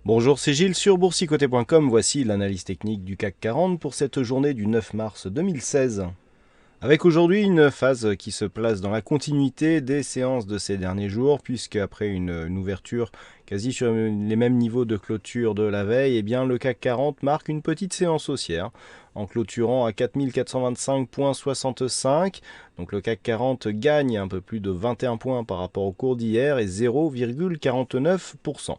Bonjour, c'est Gilles sur boursicoté.com. Voici l'analyse technique du CAC 40 pour cette journée du 9 mars 2016. Avec aujourd'hui une phase qui se place dans la continuité des séances de ces derniers jours, puisque après une ouverture quasi sur les mêmes niveaux de clôture de la veille, eh bien le CAC 40 marque une petite séance haussière en clôturant à 4425,65. Donc le CAC 40 gagne un peu plus de 21 points par rapport au cours d'hier et 0,49%.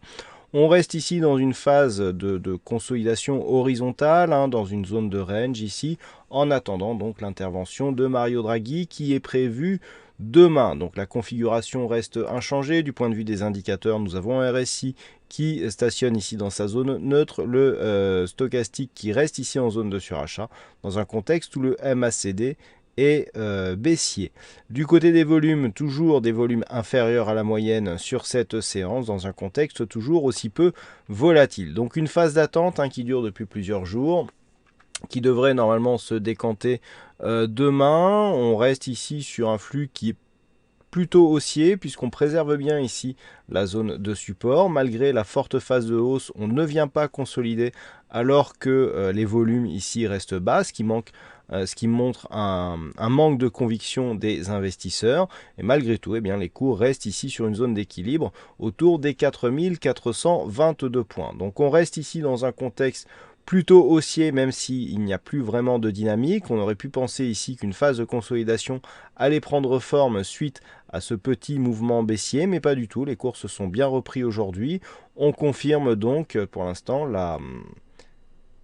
On reste ici dans une phase de consolidation horizontale, dans une zone de range ici, en attendant donc l'intervention de Mario Draghi qui est prévue demain. Donc la configuration reste inchangée du point de vue des indicateurs. Nous avons un RSI qui stationne ici dans sa zone neutre, le stochastique qui reste ici en zone de surachat, dans un contexte où le MACD et baissier. Du côté des volumes, toujours des volumes inférieurs à la moyenne sur cette séance, dans un contexte toujours aussi peu volatile. Donc une phase d'attente qui dure depuis plusieurs jours, qui devrait normalement se décanter demain. On reste ici sur un flux qui est plutôt haussier puisqu'on préserve bien ici la zone de support. Malgré la forte phase de hausse, on ne vient pas consolider alors que les volumes ici restent bas, ce qui montre un manque de conviction des investisseurs. Et malgré tout, eh bien, les cours restent ici sur une zone d'équilibre autour des 4422 points. Donc on reste ici dans un contexte plutôt haussier, même s'il n'y a plus vraiment de dynamique. On aurait pu penser ici qu'une phase de consolidation allait prendre forme suite à ce petit mouvement baissier, mais pas du tout. Les cours se sont bien repris aujourd'hui. On confirme donc pour l'instant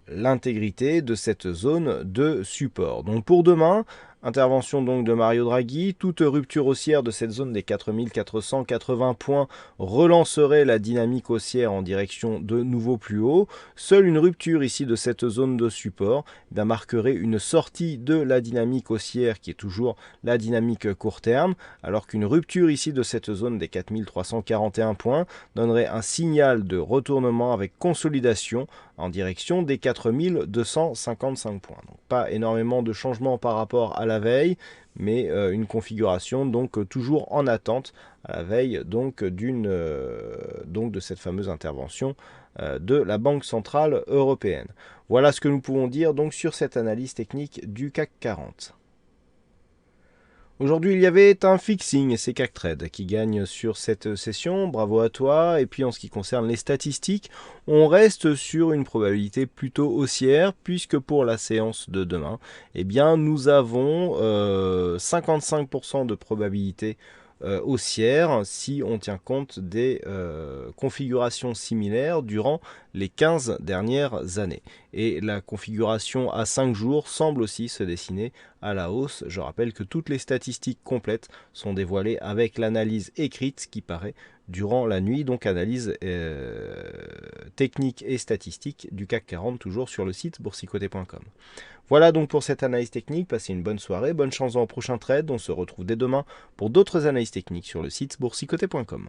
l'intégrité de cette zone de support. Donc pour demain, intervention donc de Mario Draghi, toute rupture haussière de cette zone des 4480 points relancerait la dynamique haussière en direction de nouveaux plus hauts. Seule une rupture ici de cette zone de support marquerait une sortie de la dynamique haussière qui est toujours la dynamique court terme, alors qu'une rupture ici de cette zone des 4341 points donnerait un signal de retournement avec consolidation en direction des 4255 points. Donc pas énormément de changements par rapport à la veille, mais une configuration donc toujours en attente à la veille donc de cette fameuse intervention de la Banque Centrale Européenne. Voilà ce que nous pouvons dire donc sur cette analyse technique du CAC 40. Aujourd'hui, il y avait un fixing, c'est CACTRADE qui gagne sur cette session. Bravo à toi. Et puis en ce qui concerne les statistiques, on reste sur une probabilité plutôt haussière puisque pour la séance de demain, eh bien, nous avons 55% de probabilité haussière si on tient compte des configurations similaires durant les 15 dernières années. Et la configuration à 5 jours semble aussi se dessiner à la hausse. Je rappelle que toutes les statistiques complètes sont dévoilées avec l'analyse écrite qui paraît durant la nuit, donc analyse technique et statistique du CAC 40 toujours sur le site boursicoté.com. Voilà donc pour cette analyse technique, passez une bonne soirée, bonne chance dans le prochain trade, on se retrouve dès demain pour d'autres analyses techniques sur le site boursicoté.com.